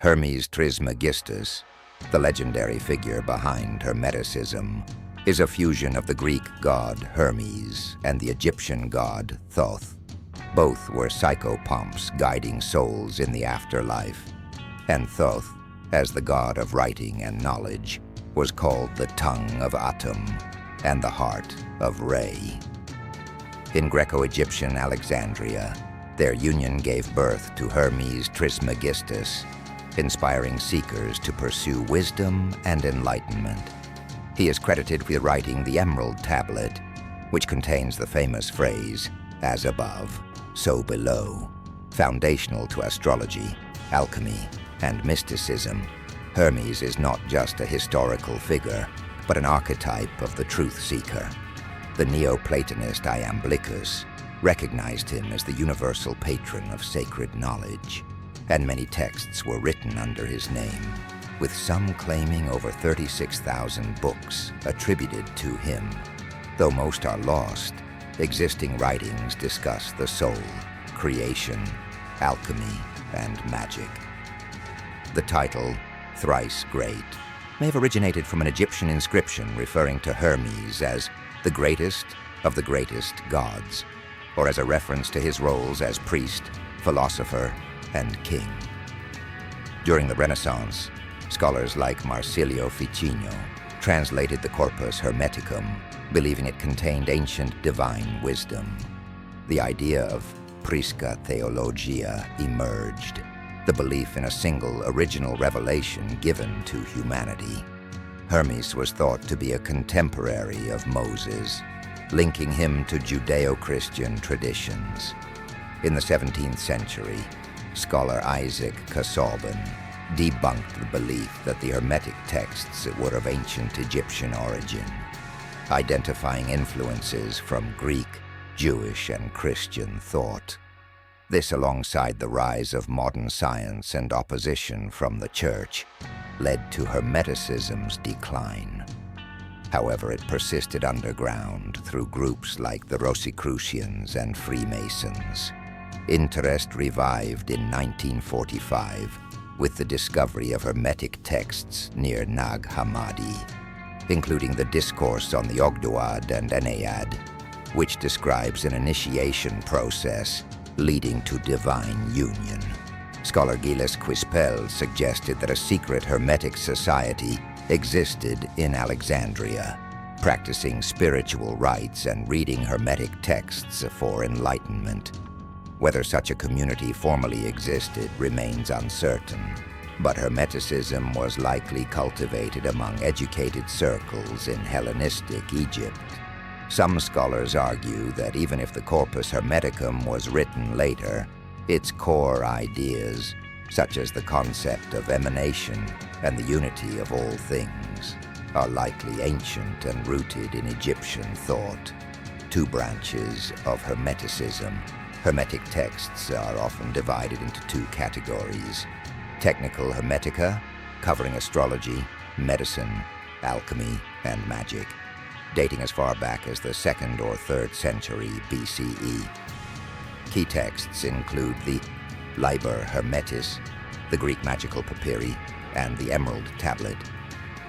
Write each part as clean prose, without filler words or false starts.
Hermes Trismegistus, the legendary figure behind Hermeticism, is a fusion of the Greek god Hermes and the Egyptian god Thoth. Both were psychopomps guiding souls in the afterlife, and Thoth, as the god of writing and knowledge, was called the tongue of Atum and the heart of Re. In Greco-Egyptian Alexandria, their union gave birth to Hermes Trismegistus, inspiring seekers to pursue wisdom and enlightenment. He is credited with writing the Emerald Tablet, which contains the famous phrase, "as above, so below." Foundational to astrology, alchemy, and mysticism, Hermes is not just a historical figure, but an archetype of the truth seeker. The Neoplatonist Iamblichus recognized him as the universal patron of sacred knowledge, and many texts were written under his name, with some claiming over 36,000 books attributed to him. Though most are lost, existing writings discuss the soul, creation, alchemy, and magic. The title, Thrice Great, may have originated from an Egyptian inscription referring to Hermes as the greatest of the greatest gods, or as a reference to his roles as priest, philosopher, and king. During the Renaissance, scholars like Marsilio Ficino translated the Corpus Hermeticum, believing it contained ancient divine wisdom. The idea of prisca theologia emerged, the belief in a single original revelation given to humanity. Hermes was thought to be a contemporary of Moses, linking him to Judeo-Christian traditions. In the 17th century, scholar Isaac Casaubon debunked the belief that the Hermetic texts were of ancient Egyptian origin, identifying influences from Greek, Jewish, and Christian thought. This, alongside the rise of modern science and opposition from the Church, led to Hermeticism's decline. However, it persisted underground through groups like the Rosicrucians and Freemasons. Interest revived in 1945 with the discovery of Hermetic texts near Nag Hammadi, including the Discourse on the Ogdoad and Ennead, which describes an initiation process leading to divine union. Scholar Gilles Quispel suggested that a secret Hermetic society existed in Alexandria, practicing spiritual rites and reading Hermetic texts for enlightenment. Whether such a community formally existed remains uncertain, but Hermeticism was likely cultivated among educated circles in Hellenistic Egypt. Some scholars argue that even if the Corpus Hermeticum was written later, its core ideas, such as the concept of emanation and the unity of all things, are likely ancient and rooted in Egyptian thought. Two branches of Hermeticism. Hermetic texts are often divided into two categories: technical Hermetica, covering astrology, medicine, alchemy, and magic, dating as far back as the 2nd or 3rd century BCE. Key texts include the Liber Hermetis, the Greek magical papyri, and the Emerald Tablet.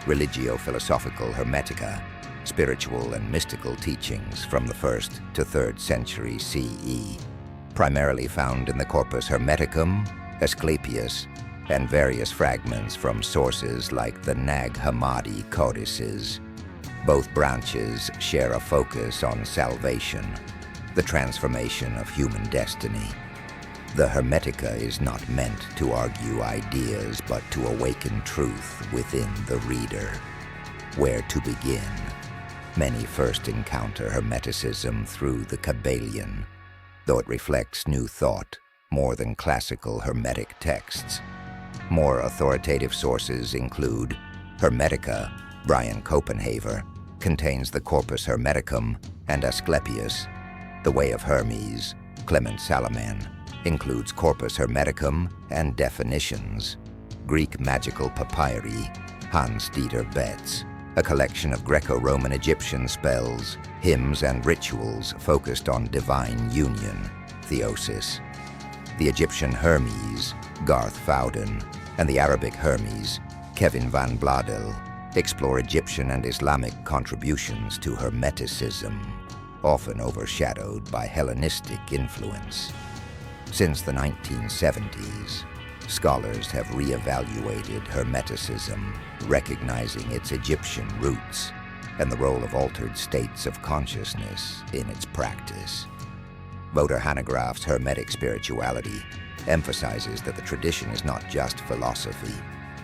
Religio-philosophical Hermetica, spiritual and mystical teachings from the 1st to 3rd century CE, primarily found in the Corpus Hermeticum, Asclepius, and various fragments from sources like the Nag Hammadi codices. Both branches share a focus on salvation, the transformation of human destiny. The Hermetica is not meant to argue ideas, but to awaken truth within the reader. Where to begin? Many first encounter Hermeticism through the Kabbalion, though it reflects new thought more than classical Hermetic texts. More authoritative sources include Hermetica, Brian Copenhaver, contains the Corpus Hermeticum, and Asclepius. The Way of Hermes, Clement Salaman, includes Corpus Hermeticum and definitions. Greek Magical Papyri, Hans Dieter Betz, a collection of Greco-Roman Egyptian spells, hymns, and rituals focused on divine union, theosis. The Egyptian Hermes, Garth Fowden, and the Arabic Hermes, Kevin van Bladel, explore Egyptian and Islamic contributions to Hermeticism, often overshadowed by Hellenistic influence. Since the 1970s, scholars have re-evaluated Hermeticism, recognizing its Egyptian roots and the role of altered states of consciousness in its practice. Wouter Hanegraaff's Hermetic spirituality emphasizes that the tradition is not just philosophy,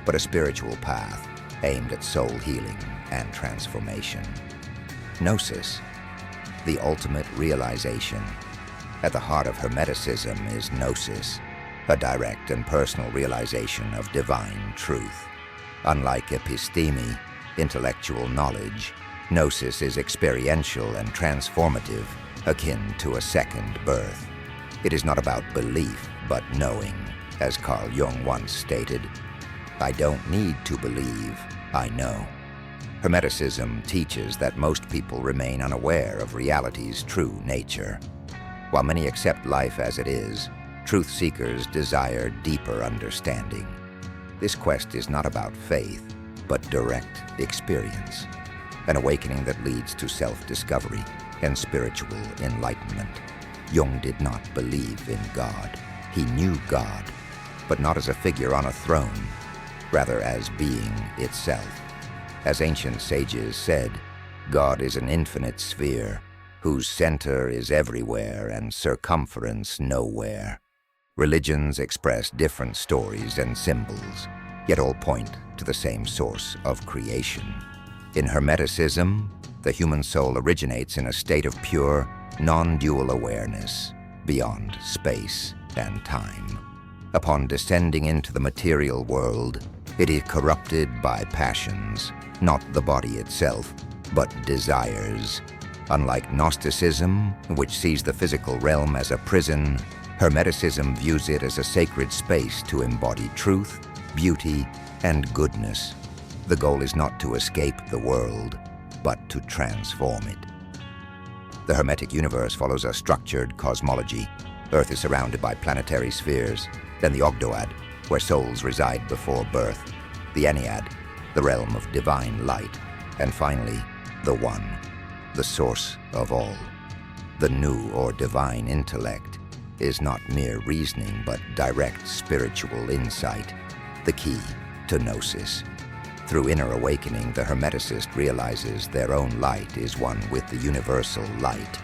but a spiritual path aimed at soul healing and transformation. Gnosis, the ultimate realization. At the heart of Hermeticism is Gnosis, a direct and personal realization of divine truth. Unlike episteme, intellectual knowledge, Gnosis is experiential and transformative, akin to a second birth. It is not about belief, but knowing. As Carl Jung once stated, "I don't need to believe, I know." Hermeticism teaches that most people remain unaware of reality's true nature. While many accept life as it is, truth seekers desire deeper understanding. This quest is not about faith, but direct experience, an awakening that leads to self-discovery and spiritual enlightenment. Jung did not believe in God. He knew God, but not as a figure on a throne, rather as being itself. As ancient sages said, God is an infinite sphere, whose center is everywhere and circumference nowhere. Religions express different stories and symbols, yet all point to the same source of creation. In Hermeticism, the human soul originates in a state of pure, non-dual awareness, beyond space and time. Upon descending into the material world, it is corrupted by passions, not the body itself, but desires. Unlike Gnosticism, which sees the physical realm as a prison, Hermeticism views it as a sacred space to embody truth, beauty, and goodness. The goal is not to escape the world, but to transform it. The Hermetic universe follows a structured cosmology. Earth is surrounded by planetary spheres, then the Ogdoad, where souls reside before birth, the Ennead, the realm of divine light, and finally, the One, the source of all. The new or divine intellect is not mere reasoning, but direct spiritual insight, the key to Gnosis. Through inner awakening, the Hermeticist realizes their own light is one with the universal light.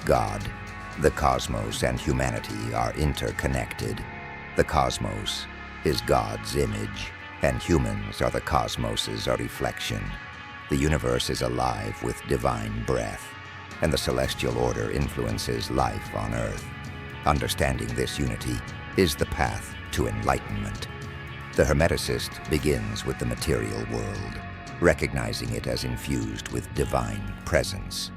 God, the cosmos, and humanity are interconnected. The cosmos is God's image, and humans are the cosmos's reflection. The universe is alive with divine breath, and the celestial order influences life on Earth. Understanding this unity is the path to enlightenment. The Hermeticist begins with the material world, recognizing it as infused with divine presence.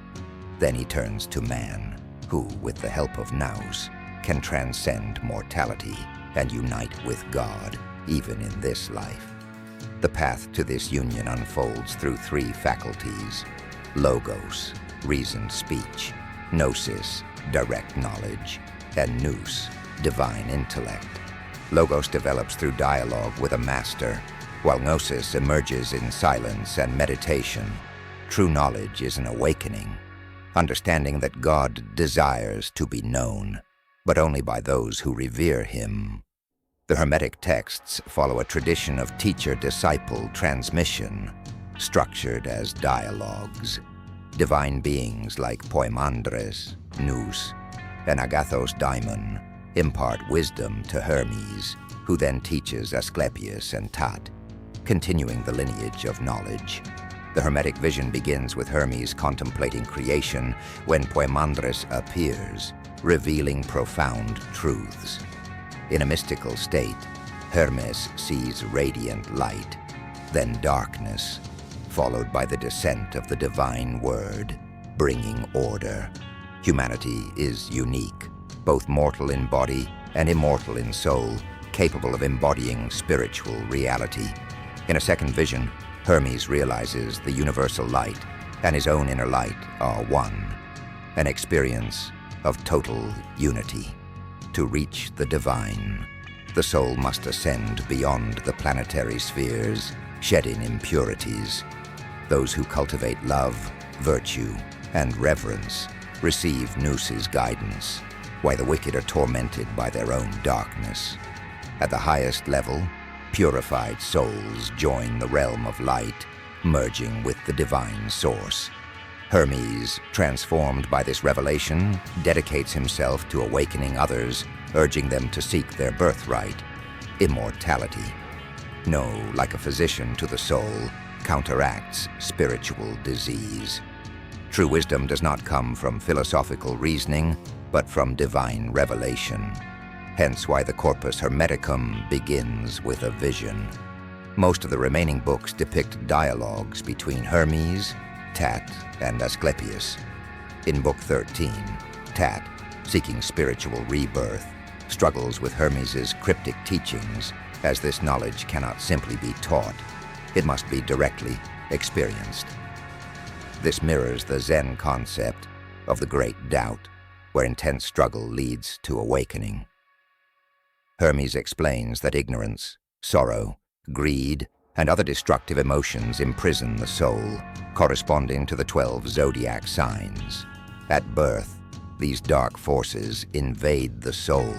Then he turns to man, who, with the help of Nous, can transcend mortality and unite with God, even in this life. The path to this union unfolds through three faculties: Logos, reasoned speech; Gnosis, direct knowledge; and Nous, divine intellect. Logos develops through dialogue with a master, while Gnosis emerges in silence and meditation. True knowledge is an awakening, understanding that God desires to be known, but only by those who revere him. The Hermetic texts follow a tradition of teacher-disciple transmission, structured as dialogues. Divine beings like Poimandres, Nous, and Agathos Daimon impart wisdom to Hermes, who then teaches Asclepius and Tat, continuing the lineage of knowledge. The Hermetic vision begins with Hermes contemplating creation when Poimandres appears, revealing profound truths. In a mystical state, Hermes sees radiant light, then darkness, followed by the descent of the divine word, bringing order. Humanity is unique, both mortal in body and immortal in soul, capable of embodying spiritual reality. In a second vision, Hermes realizes the universal light and his own inner light are one, an experience of total unity. To reach the divine, The soul must ascend beyond the planetary spheres, shedding impurities. Those who cultivate love, virtue, and reverence receive Noos's guidance, while the wicked are tormented by their own darkness. At the highest level, purified souls join the realm of light, merging with the divine source. Hermes, transformed by this revelation, dedicates himself to awakening others, urging them to seek their birthright, immortality. No, like a physician to the soul, counteracts spiritual disease. True wisdom does not come from philosophical reasoning, but from divine revelation. Hence why the Corpus Hermeticum begins with a vision. Most of the remaining books depict dialogues between Hermes, Tat, and Asclepius. In Book 13, Tat, seeking spiritual rebirth, struggles with Hermes's cryptic teachings, as this knowledge cannot simply be taught. It must be directly experienced. This mirrors the Zen concept of the great doubt, where intense struggle leads to awakening. Hermes explains that ignorance, sorrow, greed, and other destructive emotions imprison the soul, corresponding to the 12 zodiac signs. At birth, these dark forces invade the soul,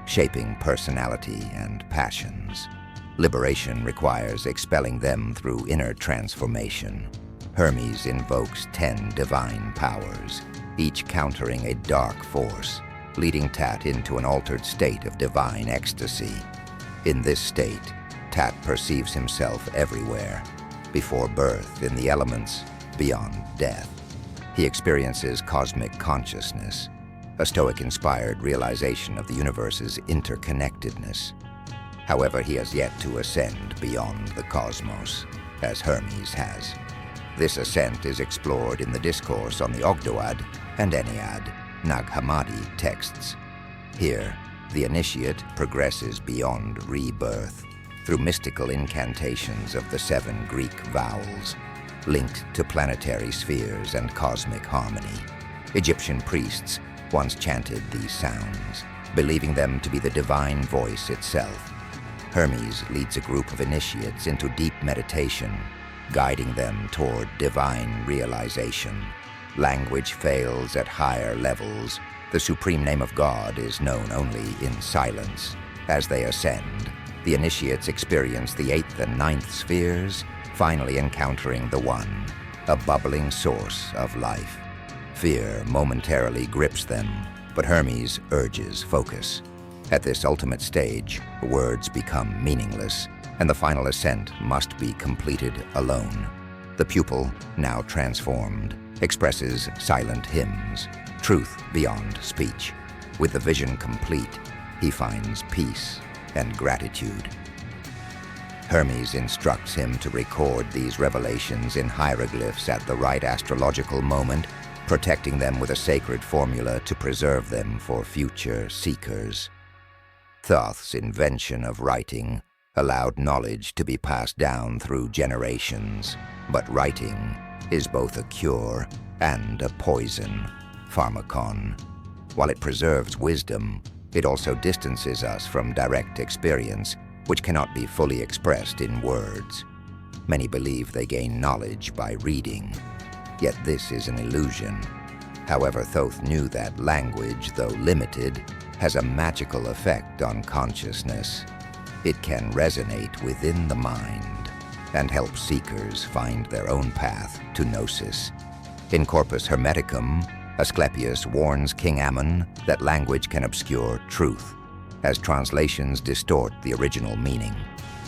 shaping personality and passions. Liberation requires expelling them through inner transformation. Hermes invokes 10 divine powers, each countering a dark force, leading Tat into an altered state of divine ecstasy. In this state, Tat perceives himself everywhere, before birth in the elements, beyond death. He experiences cosmic consciousness, a Stoic-inspired realization of the universe's interconnectedness. However, he has yet to ascend beyond the cosmos, as Hermes has. This ascent is explored in the discourse on the Ogdoad and Ennead, Nag Hammadi texts. Here, the initiate progresses beyond rebirth through mystical incantations of the 7 Greek vowels, linked to planetary spheres and cosmic harmony. Egyptian priests once chanted these sounds, believing them to be the divine voice itself. Hermes leads a group of initiates into deep meditation, guiding them toward divine realization. Language fails at higher levels. The supreme name of God is known only in silence. As they ascend, the initiates experience the 8th and 9th spheres, finally encountering the One, a bubbling source of life. Fear momentarily grips them, but Hermes urges focus. At this ultimate stage, words become meaningless, and the final ascent must be completed alone. The pupil, now transformed, expresses silent hymns, truth beyond speech. With the vision complete, he finds peace and gratitude. Hermes instructs him to record these revelations in hieroglyphs at the right astrological moment, protecting them with a sacred formula to preserve them for future seekers. Thoth's invention of writing allowed knowledge to be passed down through generations, but writing is both a cure and a poison, pharmakon. While it preserves wisdom, it also distances us from direct experience, which cannot be fully expressed in words. Many believe they gain knowledge by reading, yet this is an illusion. However, Thoth knew that language, though limited, has a magical effect on consciousness. It can resonate within the mind and help seekers find their own path to gnosis. In Corpus Hermeticum, Asclepius warns King Ammon that language can obscure truth, as translations distort the original meaning.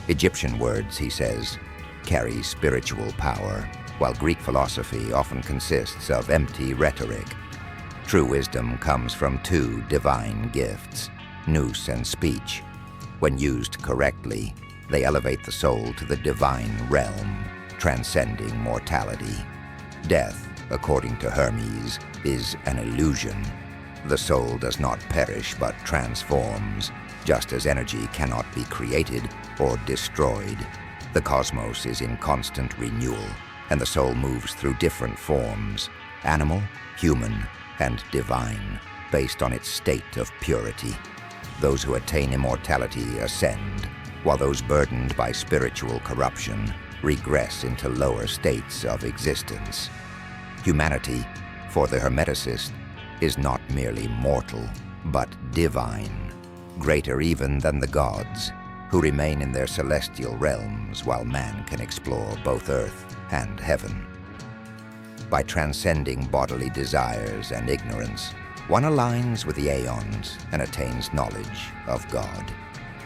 Egyptian words, he says, carry spiritual power, while Greek philosophy often consists of empty rhetoric. True wisdom comes from 2 divine gifts, nous and speech. When used correctly, they elevate the soul to the divine realm, transcending mortality. Death, according to Hermes, is an illusion. The soul does not perish but transforms, just as energy cannot be created or destroyed. The cosmos is in constant renewal, and the soul moves through different forms, animal, human, and divine, based on its state of purity. Those who attain immortality ascend, while those burdened by spiritual corruption regress into lower states of existence. Humanity, for the Hermeticist, is not merely mortal, but divine, greater even than the gods, who remain in their celestial realms while man can explore both earth and heaven. By transcending bodily desires and ignorance, one aligns with the aeons and attains knowledge of God.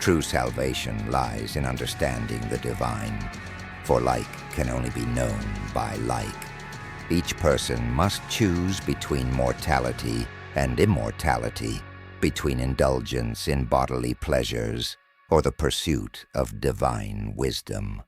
True salvation lies in understanding the divine, for like can only be known by like. Each person must choose between mortality and immortality, between indulgence in bodily pleasures or the pursuit of divine wisdom.